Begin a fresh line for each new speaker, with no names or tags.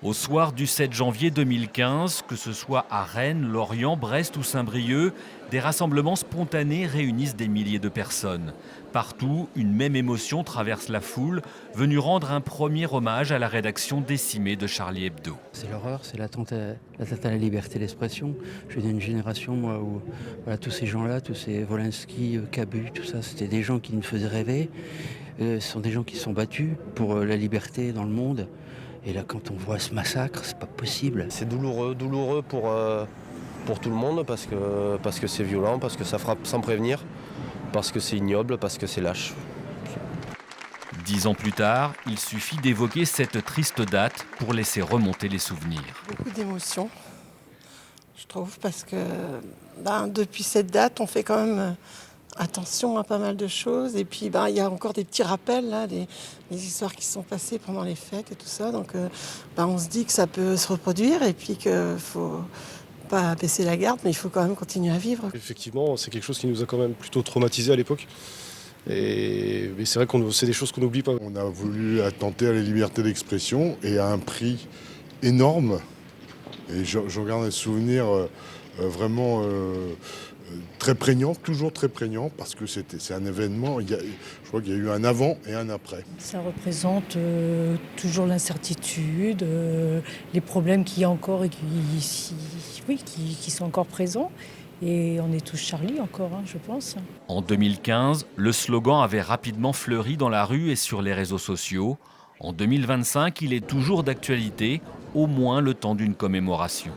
Au soir du 7 janvier 2015, que ce soit à Rennes, Lorient, Brest ou Saint-Brieuc, des rassemblements spontanés réunissent des milliers de personnes. Partout, une même émotion traverse la foule, venue rendre un premier hommage à la rédaction décimée de Charlie Hebdo.
C'est l'horreur, c'est l'atteinte à la liberté d'expression. Je viens d'une génération, moi, où voilà, tous ces gens-là, tous ces Wolinski, Cabu, tout ça, c'était des gens qui nous faisaient rêver. Ce sont des gens qui se sont battus pour la liberté dans le monde. Et là, quand on voit ce massacre, c'est pas possible.
C'est douloureux pour tout le monde parce que c'est violent, parce que ça frappe sans prévenir, parce que c'est ignoble, parce que c'est lâche.
10 ans plus tard, il suffit d'évoquer cette triste date pour laisser remonter les souvenirs.
Beaucoup d'émotions, je trouve, parce que depuis cette date, on fait quand même attention à pas mal de choses. Et puis, il y a encore des petits rappels, là, des histoires qui sont passées pendant les fêtes et tout ça. Donc, on se dit que ça peut se reproduire et puis qu'il ne faut pas baisser la garde, mais il faut quand même continuer à vivre.
Effectivement, c'est quelque chose qui nous a quand même plutôt traumatisés à l'époque. Et c'est vrai que c'est des choses qu'on n'oublie pas.
On a voulu attenter à la liberté d'expression et à un prix énorme. Et je regarde un souvenir vraiment très prégnant, toujours très prégnant, parce que c'est un événement, je crois qu'il y a eu un avant et un après.
Ça représente toujours l'incertitude, les problèmes qu'il y a encore et qui sont encore présents. Et on est tous Charlie encore, je pense.
En 2015, le slogan avait rapidement fleuri dans la rue et sur les réseaux sociaux. En 2025, il est toujours d'actualité, au moins le temps d'une commémoration.